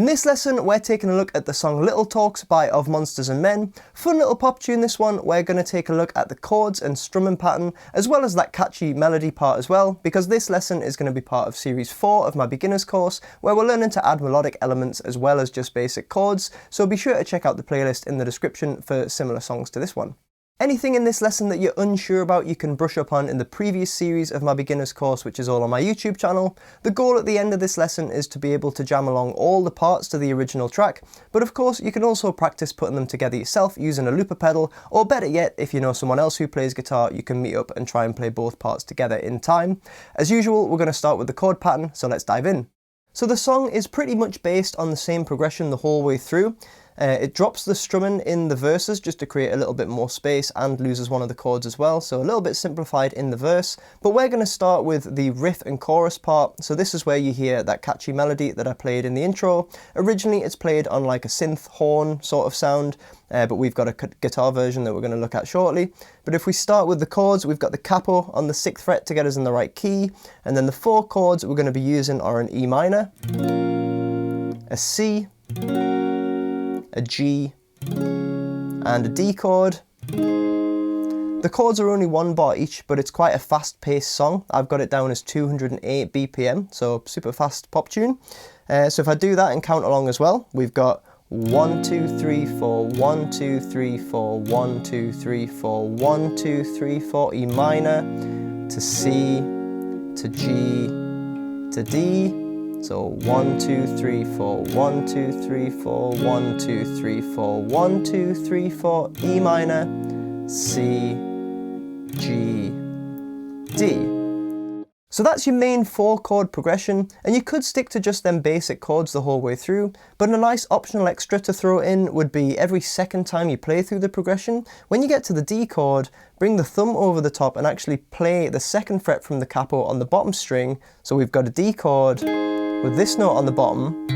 In this lesson, we're taking a look at the song Little Talks by Of Monsters and Men. Fun little pop tune this one. We're going to take a look at the chords and strumming pattern, as well as that catchy melody part as well, because this lesson is going to be part of Series 4 of my beginner's course, where we're learning to add melodic elements as well as just basic chords, so be sure to check out the playlist in the description for similar songs to this one. Anything in this lesson that you're unsure about, you can brush up on in the previous series of my beginner's course, which is all on my YouTube channel. The goal at the end of this lesson is to be able to jam along all the parts to the original track, but of course you can also practice putting them together yourself using a looper pedal, or better yet, if you know someone else who plays guitar, you can meet up and try and play both parts together in time. As usual, we're going to start with the chord pattern, so let's dive in. So the song is pretty much based on the same progression the whole way through. It drops the strumming in the verses just to create a little bit more space and loses one of the chords as well, so a little bit simplified in the verse. But we're going to start with the riff and chorus part, so this is where you hear that catchy melody that I played in the intro. Originally it's played on like a synth horn sort of sound, but we've got a guitar version that we're going to look at shortly. But if we start with the chords, we've got the capo on the 6th fret to get us in the right key, and then the 4 chords we're going to be using are an E minor, a C, a G, and a D chord. The chords are only 1 bar each, but it's quite a fast-paced song. I've got it down as 208 BPM, so super fast pop tune. So if I do that and count along as well, we've got 1, 2, 3, 4, 1, 2, 3, 4, 1, 2, 3, 4, 1, 2, 3, 4, E minor, to C, to G, to D. So 1, 2, 3, 4, 1, 2, 3, 4, 1, 2, 3, 4, 1, 2, 3, 4, E minor, C, G, D. So that's your main 4 chord progression, and you could stick to just them basic chords the whole way through, but a nice optional extra to throw in would be every second time you play through the progression, when you get to the D chord, bring the thumb over the top and actually play the 2nd fret from the capo on the bottom string. So we've got a D chord with this note on the bottom,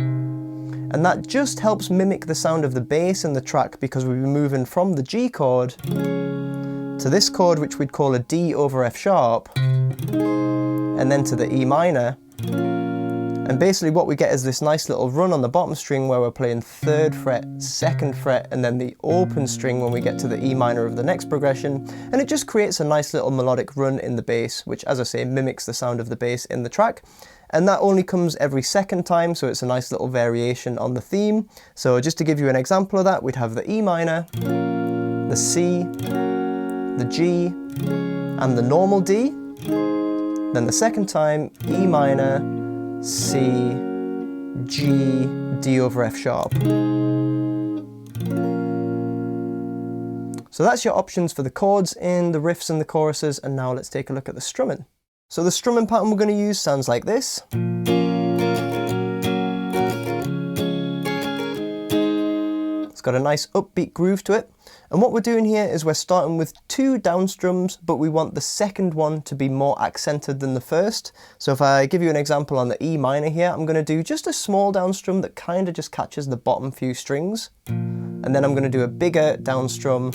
and that just helps mimic the sound of the bass in the track, because we'll be moving from the G chord to this chord, which we'd call a D over F sharp, and then to the E minor. And basically what we get is this nice little run on the bottom string where we're playing 3rd fret, 2nd fret, and then the open string when we get to the E minor of the next progression, and it just creates a nice little melodic run in the bass, which, as I say, mimics the sound of the bass in the track. And that only comes every second time, so it's a nice little variation on the theme. So just to give you an example of that, we'd have the E minor, the C, the G, and the normal D. Then the second time, E minor, C, G, D over F sharp. So that's your options for the chords in the riffs and the choruses, and now let's take a look at the strumming. So the strumming pattern we're going to use sounds like this. It's got a nice upbeat groove to it. And what we're doing here is we're starting with 2 down strums, but we want the second one to be more accented than the first. So if I give you an example on the E minor here, I'm going to do just a small down strum that kind of just catches the bottom few strings. And then I'm going to do a bigger down strum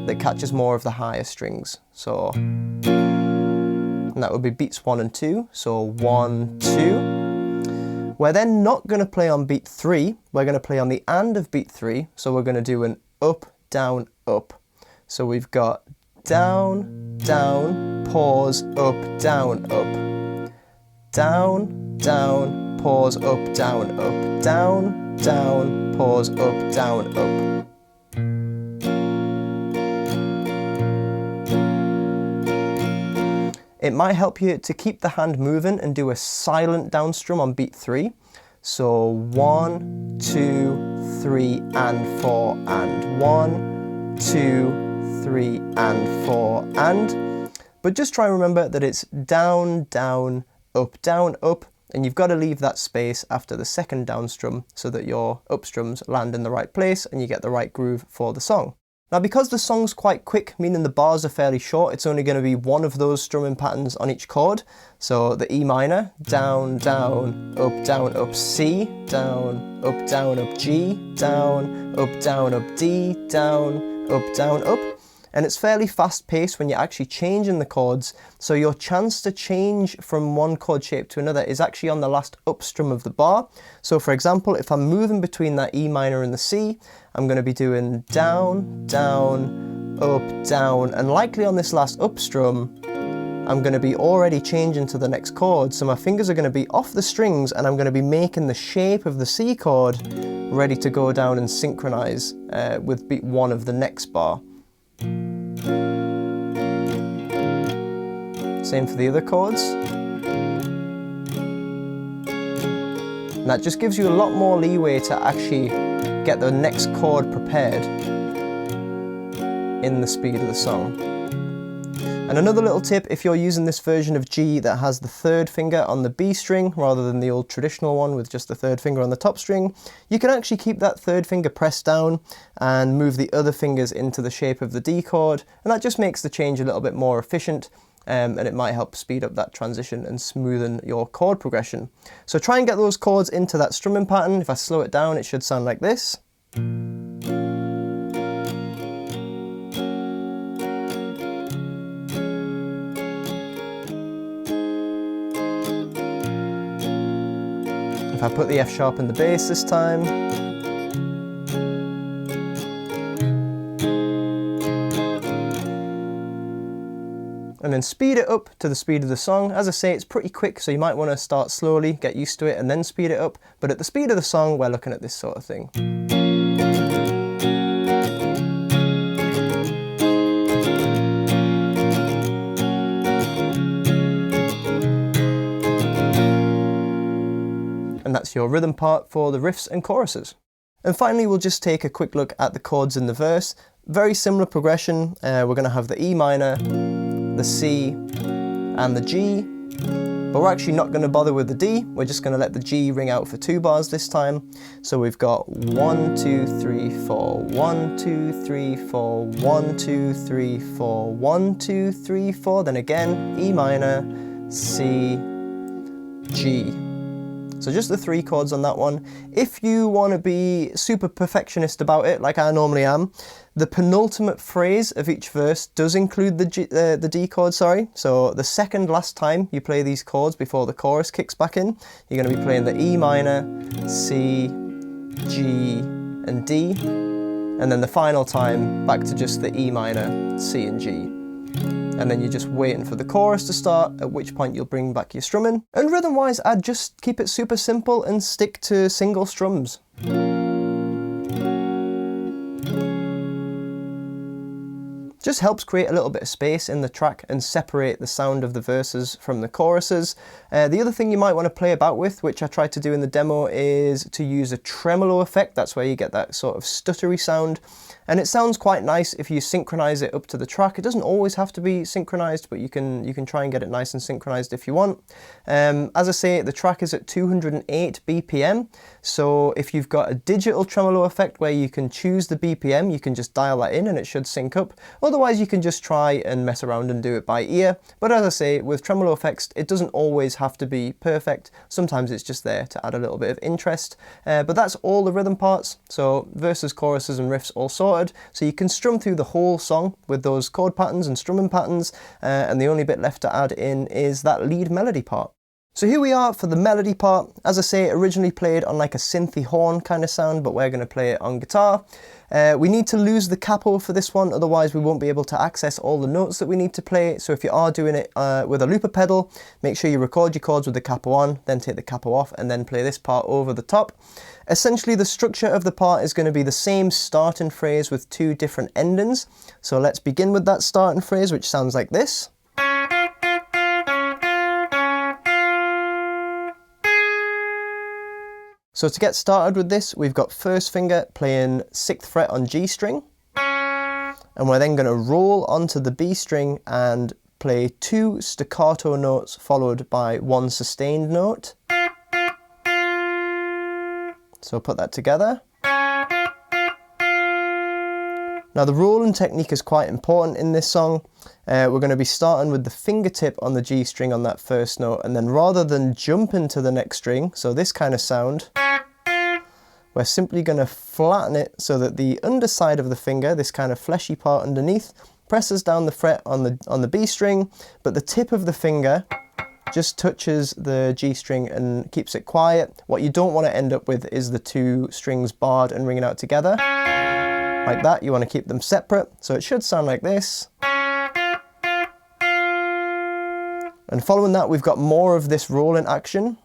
that catches more of the higher strings. So, and that would be beats 1 and 2. So 1, 2. We're then not going to play on beat 3. We're going to play on the and of beat 3. So we're going to do an up, down, up. So we've got down, down, pause, up, down, up. Down, down, pause, up, down, up. Down, down, pause, up, down, up. It might help you to keep the hand moving and do a silent down strum on beat 3. So 1, 2, 3, and 4, and 1, 2, 3, and 4, and. But just try and remember that it's down, down, up, and you've got to leave that space after the second down strum so that your up strums land in the right place and you get the right groove for the song. Now, because the song's quite quick, meaning the bars are fairly short, it's only going to be one of those strumming patterns on each chord. So the E minor, down, down, up, C, down, up, G, down, up, D, down, up, and it's fairly fast paced when you're actually changing the chords, so your chance to change from one chord shape to another is actually on the last up strum of the bar. So for example, if I'm moving between that E minor and the C, I'm going to be doing down, down, up, down, and likely on this last up strum, I'm going to be already changing to the next chord, so my fingers are going to be off the strings and I'm going to be making the shape of the C chord ready to go down and synchronize with beat 1 of the next bar. Same for the other chords. And that just gives you a lot more leeway to actually get the next chord prepared in the speed of the song. And another little tip, if you're using this version of G that has the third finger on the B string rather than the old traditional one with just the third finger on the top string, you can actually keep that third finger pressed down and move the other fingers into the shape of the D chord, and that just makes the change a little bit more efficient, and it might help speed up that transition and smoothen your chord progression. So try and get those chords into that strumming pattern. If I slow it down, it should sound like this. If I put the F sharp in the bass this time. And then speed it up to the speed of the song. As I say, it's pretty quick, so you might want to start slowly, get used to it, and then speed it up. But at the speed of the song, we're looking at this sort of thing. And that's your rhythm part for the riffs and choruses. And finally, we'll just take a quick look at the chords in the verse. Very similar progression. We're going to have the E minor, the C, and the G. But we're actually not going to bother with the D. We're just going to let the G ring out for 2 bars this time. So we've got 1, 2, 3, 4, 1, 2, 3, 4, 1, 2, 3, 4, 1, 2, 3, 4. Then again, E minor, C, G. So just the 3 chords on that one. If you want to be super perfectionist about it, like I normally am, the penultimate phrase of each verse does include the D chord, sorry. So the second last time you play these chords before the chorus kicks back in, you're going to be playing the E minor, C, G, and D. And then the final time, back to just the E minor, C, and G. And then you're just waiting for the chorus to start, at which point you'll bring back your strumming. And rhythm-wise, I'd just keep it super simple and stick to single strums. Just helps create a little bit of space in the track and separate the sound of the verses from the choruses. The other thing you might want to play about with, which I tried to do in the demo, is to use a tremolo effect. That's where you get that sort of stuttery sound. And it sounds quite nice if you synchronize it up to the track. It doesn't always have to be synchronized, but you can try and get it nice and synchronized if you want. As I say, the track is at 208 BPM. So if you've got a digital tremolo effect where you can choose the BPM, you can just dial that in and it should sync up. Otherwise, you can just try and mess around and do it by ear. But as I say, with tremolo effects, it doesn't always have to be perfect. Sometimes it's just there to add a little bit of interest. But that's all the rhythm parts. So verses, choruses, and riffs all sorted. So you can strum through the whole song with those chord patterns and strumming patterns, and the only bit left to add in is that lead melody part. So here we are for the melody part. As I say, originally played on like a synthy horn kind of sound, but we're going to play it on guitar. We need to lose the capo for this one, otherwise we won't be able to access all the notes that we need to play. So if you are doing it with a looper pedal, make sure you record your chords with the capo on, then take the capo off, and then play this part over the top. Essentially, the structure of the part is going to be the same starting phrase with 2 different endings. So let's begin with that starting phrase, which sounds like this. So to get started with this, we've got first finger playing 6th fret on G string, and we're then going to roll onto the B string and play 2 staccato notes followed by 1 sustained note. So put that together. Now the rolling technique is quite important in this song. We're going to be starting with the fingertip on the G string on that first note, and then rather than jumping to the next string, so this kind of sound, we're simply going to flatten it so that the underside of the finger, this kind of fleshy part underneath, presses down the fret on the B string, but the tip of the finger just touches the G string and keeps it quiet. What you don't want to end up with is the two strings barred and ringing out together. Like that, you want to keep them separate. So it should sound like this. And following that, we've got more of this rolling action.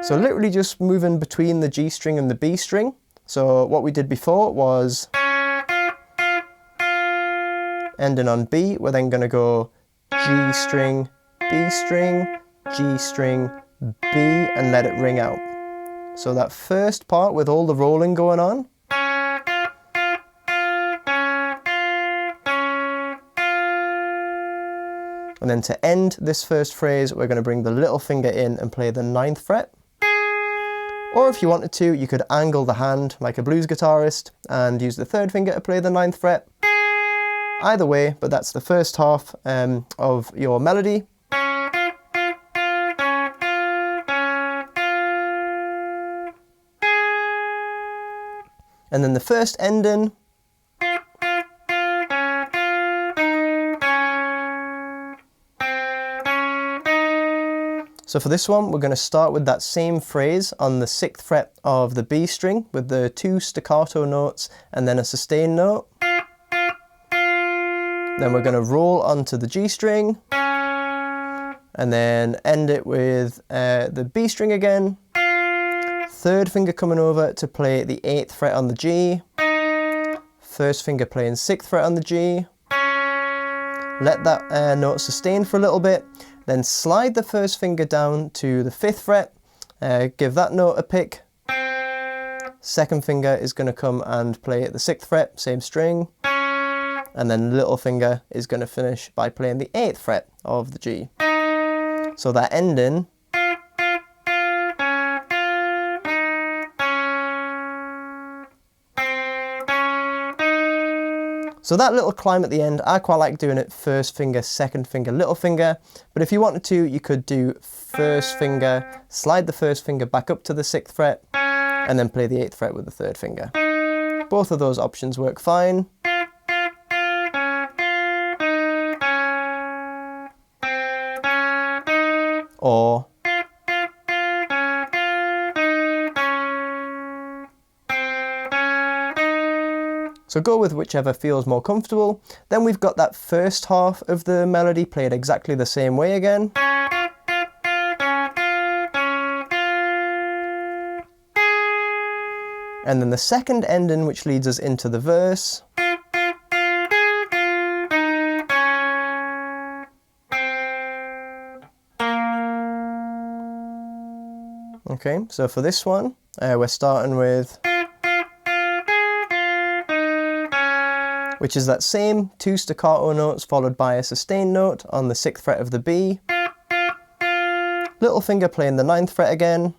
So literally just moving between the G string and the B string. So what we did before was ending on B, we're then going to go G string, B string, G string, B, and let it ring out. So that first part with all the rolling going on. And then to end this first phrase, we're going to bring the little finger in and play the 9th fret. Or if you wanted to, you could angle the hand like a blues guitarist and use the 3rd finger to play the 9th fret. Either way, but that's the first half of your melody. And then the first ending. So for this one, we're going to start with that same phrase on the 6th fret of the B string with the 2 staccato notes and then a sustain note. Then we're going to roll onto the G string and then end it with the B string again. 3rd finger coming over to play the 8th fret on the G. 1st finger playing 6th fret on the G. Let that note sustain for a little bit. Then slide the 1st finger down to the 5th fret, give that note a pick. 2nd finger is going to come and play at the 6th fret, same string. And then little finger is going to finish by playing the 8th fret of the G. So that ending . So that little climb at the end, I quite like doing it 1st finger, 2nd finger, little finger. But if you wanted to, you could do 1st finger, slide the 1st finger back up to the 6th fret, and then play the 8th fret with the 3rd finger. Both of those options work fine. Or so go with whichever feels more comfortable. Then we've got that first half of the melody played exactly the same way again. And then the second ending, which leads us into the verse. Okay, so for this one, we're starting with, which is that same 2 staccato notes followed by a sustain note on the 6th fret of the B. Little finger playing the 9th fret again.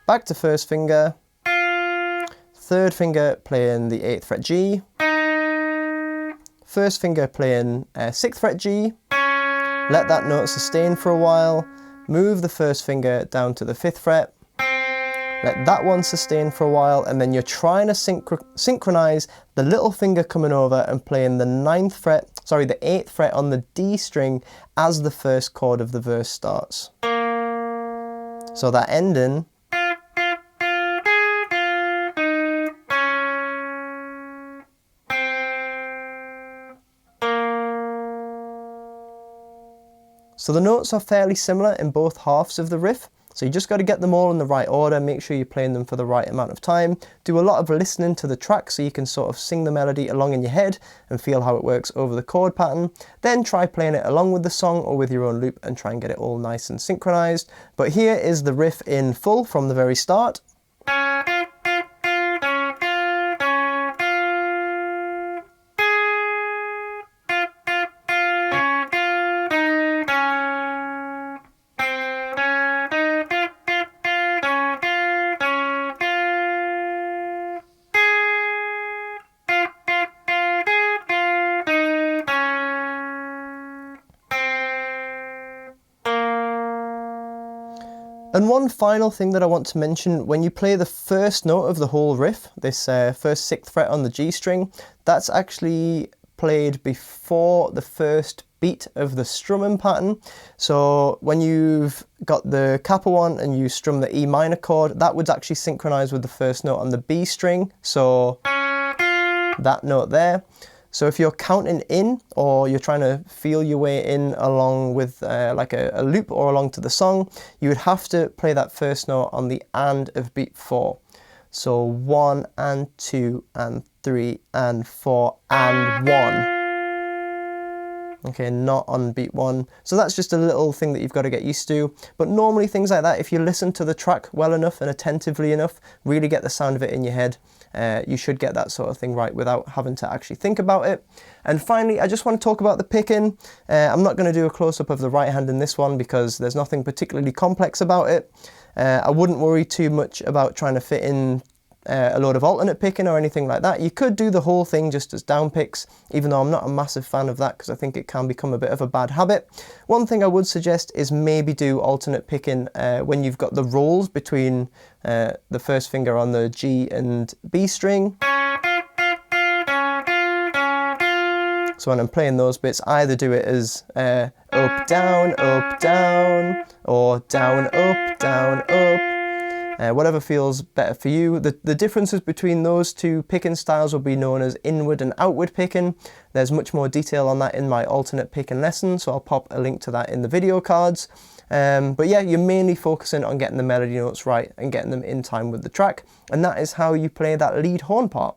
Back to 1st finger. 3rd finger playing the 8th fret G. 1st finger playing 6th fret G. Let that note sustain for a while. Move the 1st finger down to the 5th fret. Let that one sustain for a while, and then you're trying to synchronize the little finger coming over and playing the 8th fret on the D string as the first chord of the verse starts. So that ending . So the notes are fairly similar in both halves of the riff. So you just got to get them all in the right order, make sure you're playing them for the right amount of time. Do a lot of listening to the track so you can sort of sing the melody along in your head and feel how it works over the chord pattern. Then try playing it along with the song or with your own loop and try and get it all nice and synchronized. But here is the riff in full from the very start. And one final thing that I want to mention, when you play the first note of the whole riff, this first 6th fret on the G string, that's actually played before the first beat of the strumming pattern. So when you've got the capo one and you strum the E minor chord, that would actually synchronize with the first note on the B string. So that note there. So if you're counting in, or you're trying to feel your way in along with like a loop or along to the song, you would have to play that first note on the and of beat 4. So 1 and 2 and 3 and 4 and 1. Okay, not on beat 1. So that's just a little thing that you've got to get used to. But normally things like that, if you listen to the track well enough and attentively enough, really get the sound of it in your head, you should get that sort of thing right without having to actually think about it. And finally, I just want to talk about the picking. I'm not going to do a close-up of the right hand in this one because there's nothing particularly complex about it. I wouldn't worry too much about trying to fit in a load of alternate picking or anything like that. You could do the whole thing just as down picks, even though I'm not a massive fan of that because I think it can become a bit of a bad habit. One thing I would suggest is maybe do alternate picking when you've got the rolls between the first finger on the G and B string. So when I'm playing those bits, either do it as up, down, or down, up. Whatever feels better for you. The differences between those two picking styles will be known as inward and outward picking. There's much more detail on that in my alternate picking lesson, so I'll pop a link to that in the video cards. But yeah, you're mainly focusing on getting the melody notes right and getting them in time with the track, and that is how you play that lead horn part.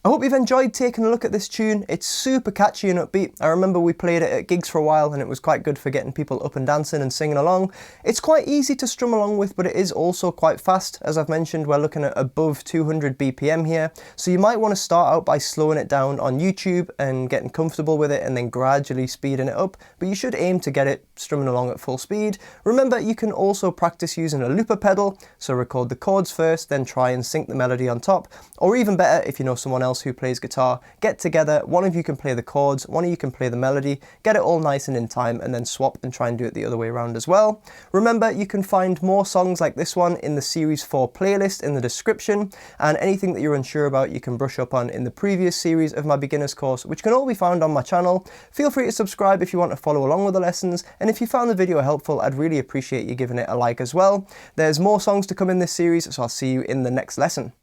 I hope you've enjoyed taking a look at this tune. It's super catchy and upbeat. I remember we played it at gigs for a while and it was quite good for getting people up and dancing and singing along. It's quite easy to strum along with, but it is also quite fast. As I've mentioned, we're looking at above 200 BPM here, so you might want to start out by slowing it down on YouTube and getting comfortable with it and then gradually speeding it up, but you should aim to get it strumming along at full speed. Remember, you can also practice using a looper pedal, so record the chords first, then try and sync the melody on top, or even better, if you know someone else who plays guitar, get together, one of you can play the chords, one of you can play the melody, get it all nice and in time, and then swap and try and do it the other way around as well. Remember, you can find more songs like this one in the Series 4 playlist in the description, and anything that you're unsure about you can brush up on in the previous series of my beginner's course, which can all be found on my channel. Feel free to subscribe if you want to follow along with the lessons, and if you found the video helpful, I'd really appreciate you giving it a like as well. There's more songs to come in this series, so I'll see you in the next lesson.